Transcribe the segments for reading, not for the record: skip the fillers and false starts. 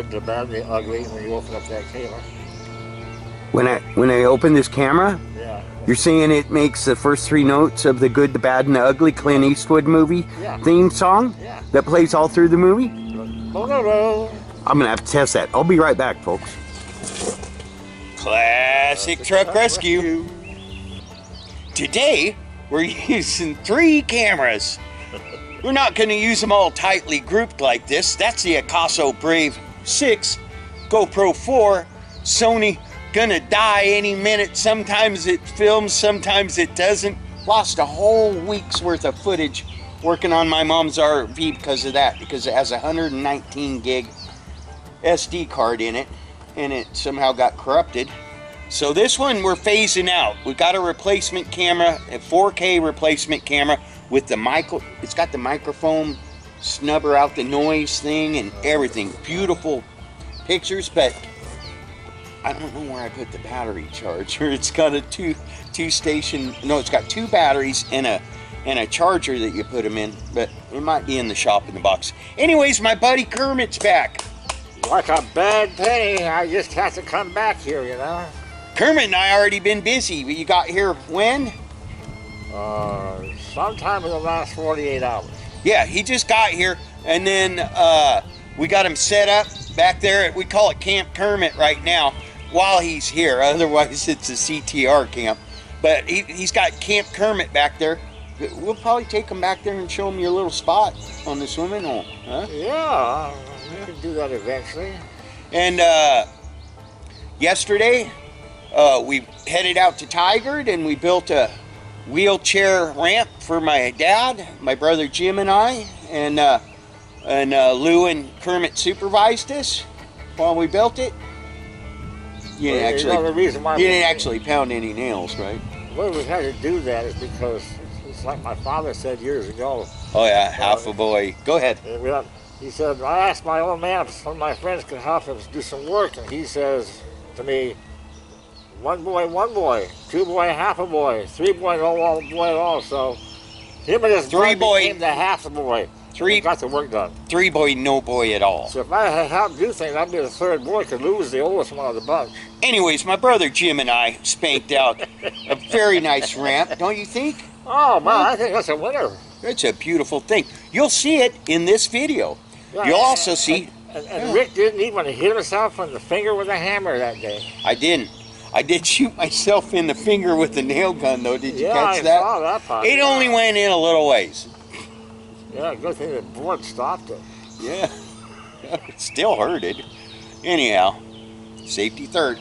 good, the bad, and the ugly when you open up that camera. When I open this camera, Yeah. you're saying it makes the first 3 notes of the good, the bad, and the ugly Clint Eastwood movie theme song that plays all through the movie? I'm gonna have to test that. I'll be right back, folks. Classic Truck Rescue. Today, we're using 3 cameras. We're not gonna use them all tightly grouped like this. That's the Akaso Brave 6, GoPro 4, Sony gonna die any minute. Sometimes it films, sometimes it doesn't. Lost a whole week's worth of footage working on my mom's RV because of that, because it has a 119 gig SD card in it and it somehow got corrupted. So this one we're phasing out. We got a replacement camera, a 4K replacement camera with the it's got the microphone snubber out the noise thing and everything. Beautiful pictures, but I don't know where I put the battery charger. It's got a it's got 2 batteries and a charger that you put them in, but it might be in the shop in the box. Anyways, my buddy Kermit's back. Like a bad penny, I just have to come back here, you know. Kermit and I already been busy, but you got here when? Sometime in the last 48 hours. Yeah, he just got here, and then we got him set up back there. We call it Camp Kermit right now while he's here. Otherwise, it's a CTR camp. But he's got Camp Kermit back there. We'll probably take him back there and show him your little spot on the swimming hole. Huh? Yeah, we can do that eventually. And yesterday, we headed out to Tigard and we built a wheelchair ramp for my dad, my brother Jim and I, and Lou and Kermit supervised us while we built it. You didn't actually pound any nails, right? Well, we had to do that is because it's like my father said years ago. Oh yeah, half a boy. Go ahead. He said, I asked my old man if one of my friends could help him do some work, and he says to me, 1 boy, 2 boy, half a boy, 3 boy, no boy at all. So him and his boy became the half a boy. Got the work done. 3 boy, no boy at all. So if I had helped do things, I'd be the 3rd boy, because Lou was the oldest one of the bunch. Anyways, my brother Jim and I spanked out a very nice ramp, don't you think? Oh man, I think that's a winner. It's a beautiful thing. You'll see it in this video. Yeah, you'll also see. And Rick didn't even hit himself on the finger with a hammer that day. I didn't. I did shoot myself in the finger with a nail gun, though. Did you catch that? I saw that part. It only went in a little ways. Yeah, good thing the board stopped it. Yeah, it still hurted. Anyhow, safety third.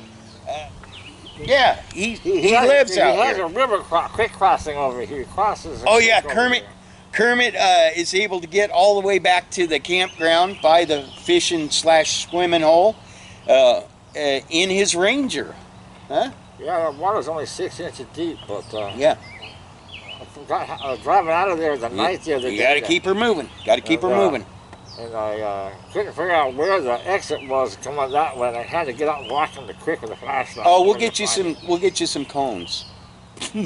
Yeah, he lives out here. He has a river quick crossing over here. He crosses. Oh yeah, Kermit is able to get all the way back to the campground by the fishing / swimming hole in his Ranger. Huh? Yeah, the water's only 6 inches deep, but yeah. I was driving out of there the night the other day. You gotta keep her moving. Gotta keep her moving. And I couldn't figure out where the exit was coming that way. And I had to get out and walk in the creek with a flashlight. Oh, we'll get you some. We'll get you some cones.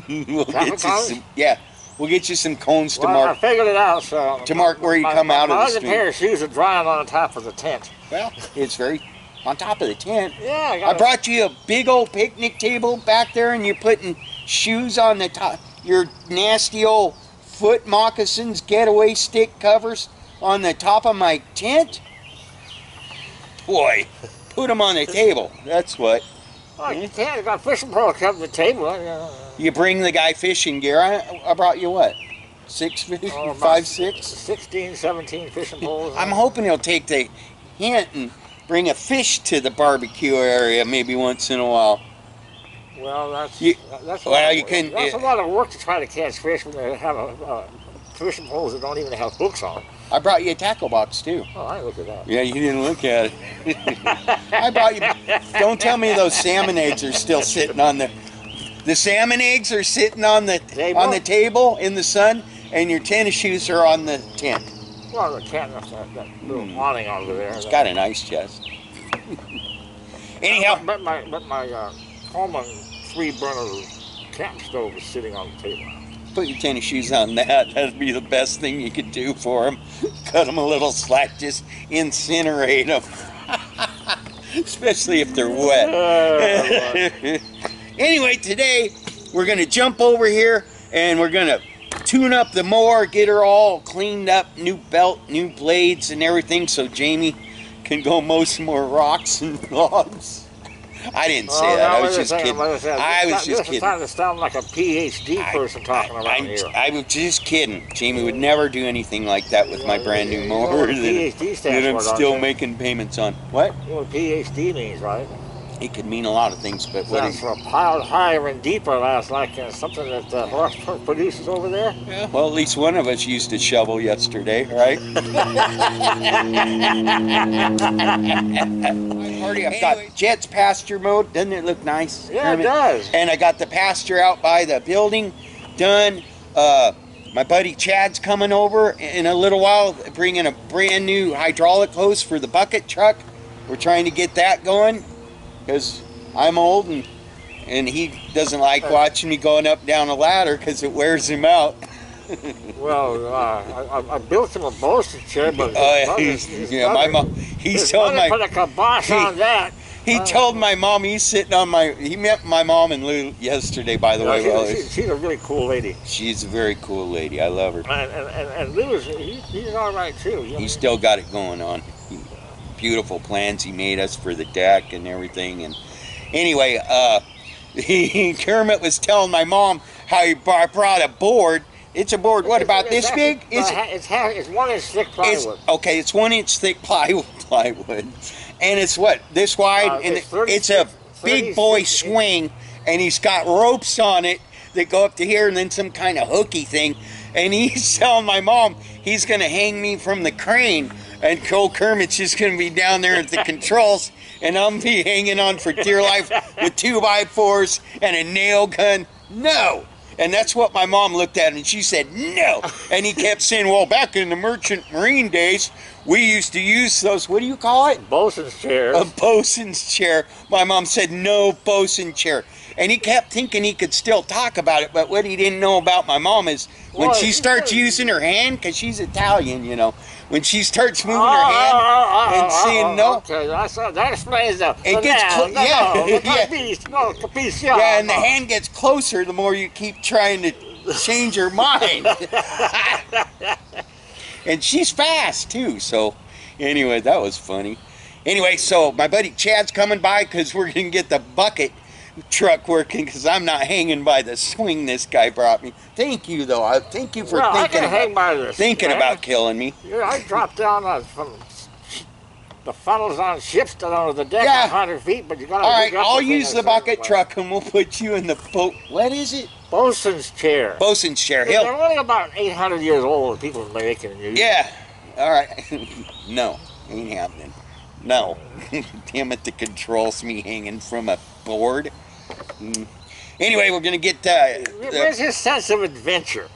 We'll get you some cones to mark. I figured it out. So to mark where you come out of the street. My other pair of shoes are drying on the top of the tent. Well, it's very on top of the tent. Yeah, I brought you a big old picnic table back there, and you're putting shoes on the top. Your nasty old foot moccasins, getaway stick covers on the top of my tent? Boy, put them on the table. That's what. Oh, you can't. I got fishing pole covered the table. You bring the guy fishing gear. I brought you what? 5, 6? 16, 17 fishing poles. I'm hoping he'll take the hint and bring a fish to the barbecue area maybe once in a while. Well, that's a lot of work to try to catch fish when they have fishing poles that don't even have hooks on. I brought you a tackle box too. Oh, I didn't look at that. Yeah, you didn't look at it. I brought you. Don't tell me those salmon eggs are still sitting on the salmon eggs are sitting on the table in the sun, and your tennis shoes are on the tent. Well, the tent, that little awning over there. It's got an ice chest. Anyhow, but my Coleman 3-burner camp stove is sitting on the table. Put your tennis shoes on that. That'd be the best thing you could do for them. Cut them a little slack, just incinerate them. Especially if they're wet. Anyway, today we're going to jump over here and we're going to tune up the mower, get her all cleaned up, new belt, new blades and everything, so Jamie can go mow some more rocks and logs. I didn't say that. I was just kidding. I was just kidding. This is sound like a PhD person talking around here. I was just kidding. Jamie would never do anything like that with my brand new mower that I'm still making payments on. What? You know what PhD means, right? It could mean a lot of things, but what is... for piled higher and deeper, last like something that the horse produces over there? Yeah, well, at least one of us used a shovel yesterday, right? I've got Jet's pasture mode. Doesn't it look nice? Yeah, it does. And I got the pasture out by the building done. My buddy Chad's coming over in a little while, bringing a brand new hydraulic hose for the bucket truck. We're trying to get that going, because I'm old and he doesn't like watching me going up down a ladder because it wears him out. Well, I built him a bolster chair, but my mom. He told my put a kibosh on that. He told my mom he's sitting on my. He met my mom and Lou yesterday, by the way. She's a really cool lady. She's a very cool lady. I love her. And Lou's he's all right too. You know? He's still got it going on. Beautiful plans he made us for the deck and everything. And anyway, Kermit was telling my mom how he brought a board. It's a board. What about this big? It's 1 inch thick plywood. It's 1 inch thick plywood, and it's what, this wide, and it's a big boy swing, and he's got ropes on it that go up to here, and then some kind of hooky thing. And he's telling my mom he's going to hang me from the crane. And Cole Kermit's just going to be down there at the controls, and I'm be hanging on for dear life with 2x4s and a nail gun. No! And that's what my mom looked at, and she said, no! And he kept saying, well, back in the Merchant Marine days, we used to use those, what do you call it? Bosun's chairs. A bosun's chair. My mom said, no bosun chair. And he kept thinking he could still talk about it, but what he didn't know about my mom is when she starts using her hand, because she's Italian, you know, when she starts moving her hand and saying no. Okay, that explains that. It gets and the hand gets closer the more you keep trying to change her mind. And she's fast too, so anyway, that was funny. Anyway, so my buddy Chad's coming by because we're going to get the bucket truck working because I'm not hanging by the swing this guy brought me. Thank you, though. Thank you for thinking about killing me. Yeah, I dropped down from the funnels on ships down to the deck 100 feet, but you got to. All right, I'll use the bucket truck and we'll put you in the boat. What is it? Bosun's chair. Bosun's chair. They're only about 800 years old. People make it and use. Yeah. All right. No, ain't happening. No. Damn it, the controls me hanging from a board. Anyway, we're going to get... where's his sense of adventure?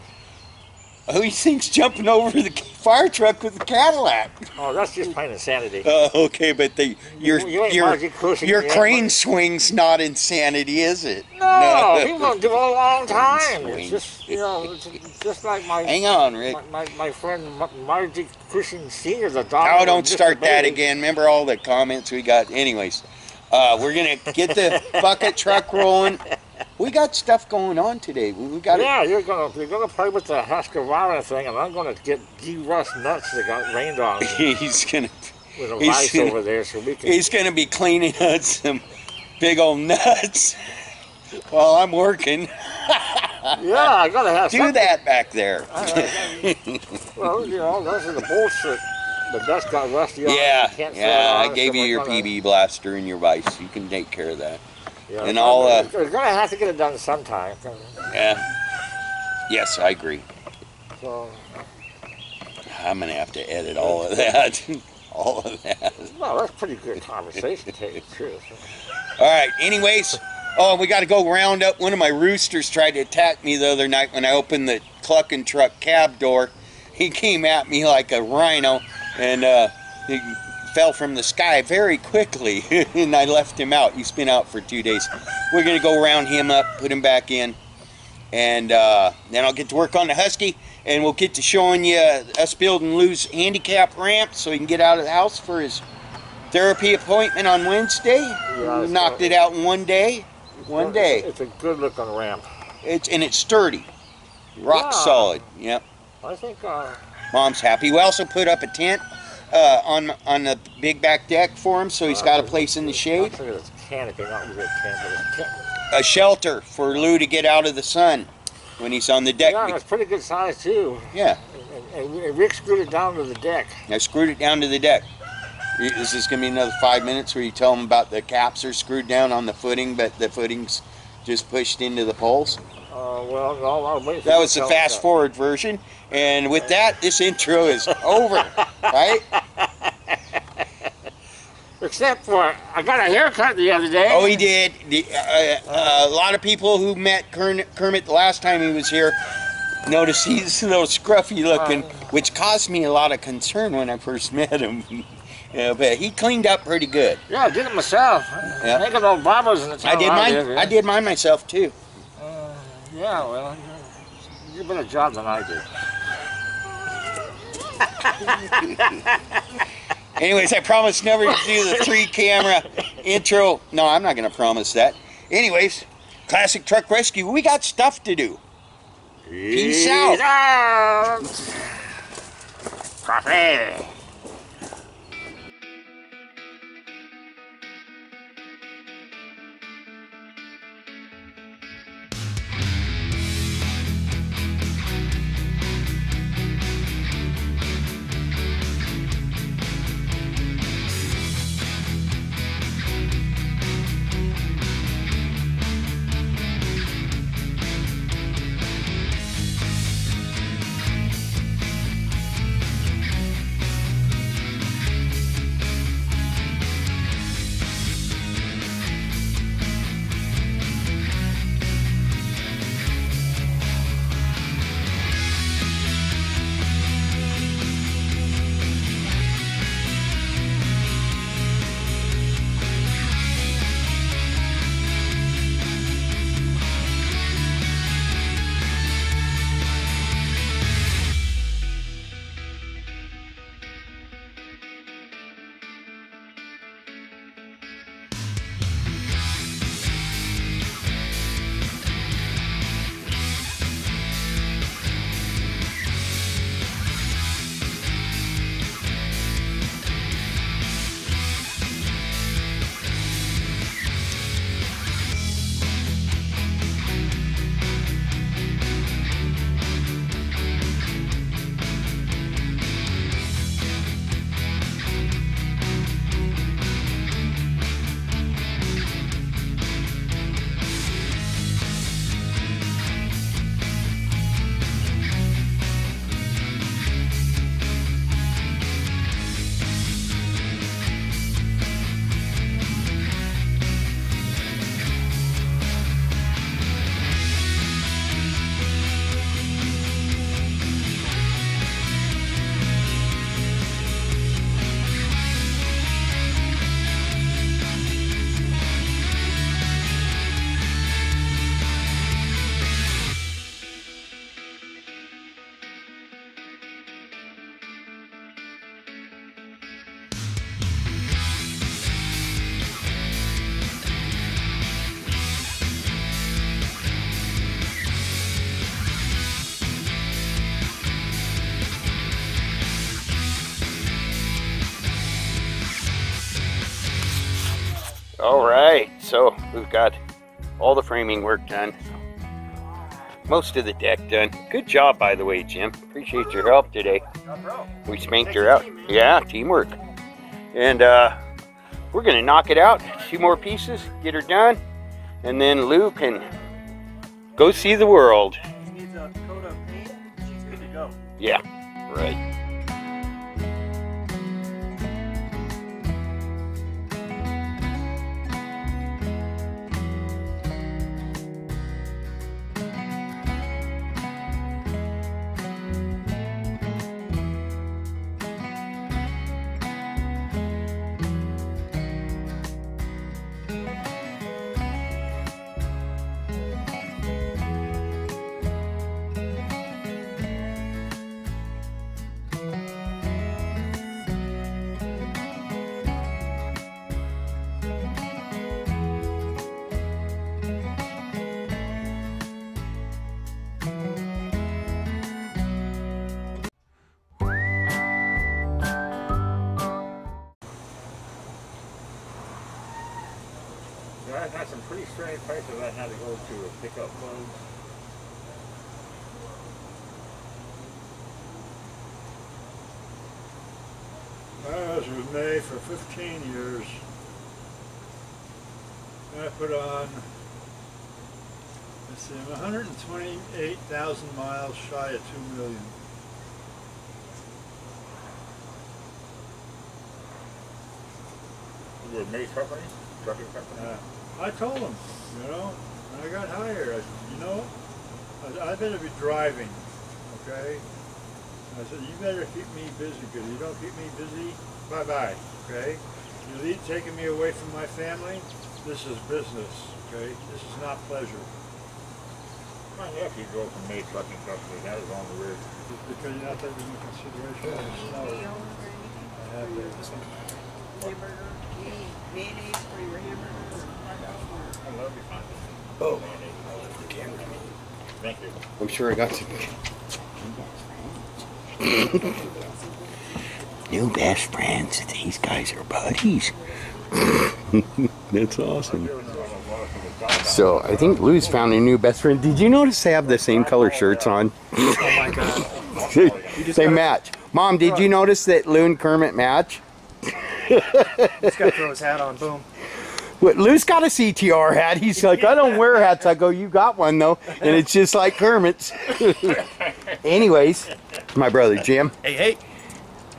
Who he thinks jumping over the fire truck with the Cadillac? Oh, that's just plain insanity. Okay, but your crane swing's not insanity, is it? No, he's going to do it a long time. It's just, you know, it's just like my... Hang on, Rick. My friend Margie Cushing Sr., the daughter. Oh, don't start that again. Remember all the comments we got? Anyways, we're going to get the bucket truck rolling. We got stuff going on today. We got you're gonna play with the Husqvarna thing, and I'm gonna get Russ nuts that got rained on. He's gonna with a vice over there, so we can. He's gonna be cleaning out some big old nuts while I'm working. Yeah, I gotta have do that back there. Well, you know, those are the bolts that the dust got rusty on. I gave you your PB blaster and your vice. You can take care of that. Yeah, and we're gonna have to get it done sometime. Yeah. Yes, I agree. So I'm gonna have to edit all of that. All of that. Well, that's pretty good conversation, to tell you the truth. All right. Anyways, we got to go round up. One of my roosters tried to attack me the other night when I opened the Cluckin' Truck cab door. He came at me like a rhino, and he fell from the sky very quickly, and I left him out. He's been out for 2 days. We're going to go round him up, put him back in, and then I'll get to work on the Husky, and we'll get to showing you us building Lou's handicap ramp so he can get out of the house for his therapy appointment on Wednesday. Yeah, Knocked it out in one day. One day. It's a good looking ramp. It's sturdy, rock solid. Yep. I think. Mom's happy. We also put up a tent on the big back deck for him, so he's got a place in the shade. I think it's a canopy, not really a tent, but it's a tent. A shelter for Lou to get out of the sun when he's on the deck. Yeah, it's pretty good size too. Yeah. And Rick screwed it down to the deck. I screwed it down to the deck. This is going to be another 5 minutes where you tell them about the caps are screwed down on the footing, but the footing's just pushed into the poles. Well, no, I'll wait for that was the fast forward version. And with that, this intro is over, right? Except for, I got a haircut the other day. Oh, he did. A lot of people who met Kermit the last time he was here noticed he's a little scruffy looking, which caused me a lot of concern when I first met him. Yeah, but he cleaned up pretty good. Yeah, I did it myself. Yeah. Making no barbers in the town. I did mine myself too. Yeah, well, you did a better job than I did. Anyways, I promised never to do the 3-camera intro. No, I'm not going to promise that. Anyways, Classic Truck Rescue, we got stuff to do. Peace out. Coffee. All right, so we've got all the framing work done. Most of the deck done. Good job, by the way, Jim. Appreciate your help today. No problem. We spanked her out. Yeah, teamwork. And we're gonna knock it out. 2 more pieces, get her done, and then Lou can go see the world. She needs a coat of paint. She's good to go. Yeah, right. I've had some pretty strange places I had to go to pick up clothes. I was with May for 15 years. I put on, let's see, I'm 128,000 miles shy of 2 million. You were May trucking company? I told him, you know, when I got hired, I said, you know, I better be driving, okay? I said, you better keep me busy, because you don't keep me busy, bye-bye, okay? You leave taking me away from my family, this is business, okay? This is not pleasure. My nephew drove from May trucking company. That was on the road. Just because you're not taking into consideration the snow. I have Hamburger, mayonnaise for your hamburgers. I love you, finding. Oh. The camera. Thank you. I'm sure I got some. New best friends. These guys are buddies. That's awesome. So I think Lou's found a new best friend. Did you notice they have the same color shirts on? Oh my God. They match. Mom, did you notice that Lou and Kermit match? He's got to throw his hat on. Boom. What, Lou's got a CTR hat. He's like, I don't wear hats. I go, you got one though, and it's just like Kermit's. Anyways, my brother Jim. Hey, hey.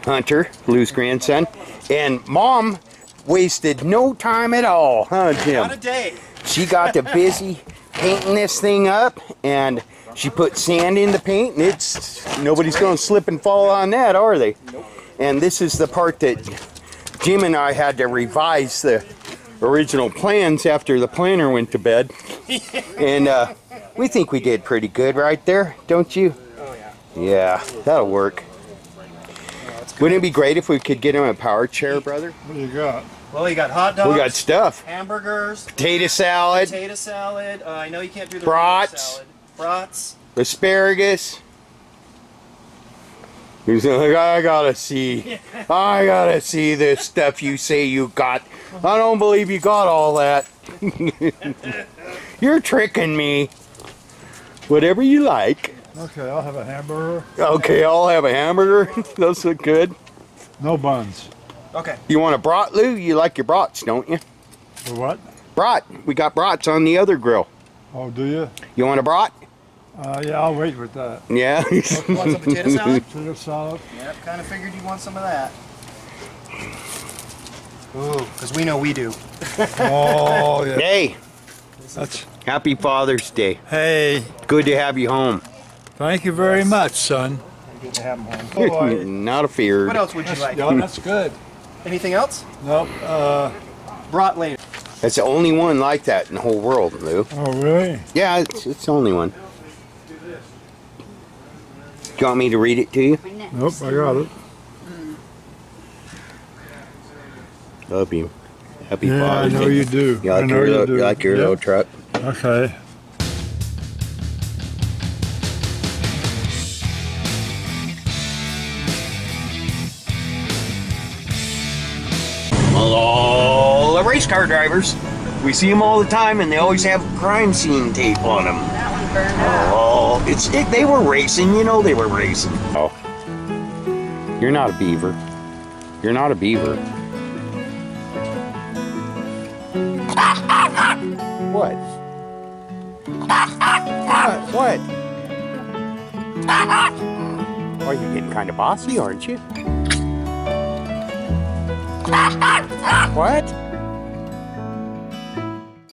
Hunter, Lou's grandson, and Mom wasted no time at all, huh, Jim? Not a day. She got to busy painting this thing up, and she put sand in the paint, and it's nobody's going to slip and fall on that, are they? Nope. And this is the part that Jim and I had to revise the original plans after the planner went to bed. And we think we did pretty good right there, don't you? Oh, yeah. Yeah, that'll work. Wouldn't it be great if we could get him a power chair, brother? What do you got? Well, you got hot dogs. We got stuff. Hamburgers. Potato salad. Potato salad. I know you can't do the Brats. potato salad. Brats. Asparagus. He's like, I gotta see this stuff you say you got. I don't believe you got all that. You're tricking me. Whatever you like. Okay, I'll have a hamburger. Okay, I'll have a hamburger. Those look good. No buns. Okay. You want a brat, Lou? You like your brats, don't you? For what? Brat. We got brats on the other grill. Oh, do you? You want a brat? Yeah, I'll wait with that. Yeah. You want some potato salad? Potato salad. Yep, kind of figured you'd want some of that. Ooh, because we know we do. Oh, yeah. Hey, That's, happy Father's Day. hey, Good to have you home. thank you very much, son. Good to have them home. Oh, Not afeared. What else would you like? yeah, that's good. Anything else? Nope. Brat later. That's the only one like that in the whole world, Lou. Oh, really? Yeah, it's the only one. Do you want me to read it to you? Nope, I got it. Love you. Happy Yeah, I Father's know Day. you do. You I like know your, you little, do. you like your Yep. little truck? Okay. Well, all the race car drivers, we see them all the time, and they always have crime scene tape on them. That one burned up. Oh, they were racing, you know they were racing. Oh, you're not a beaver. You're not a beaver. What? What? Oh, you're getting kind of bossy, aren't you? What?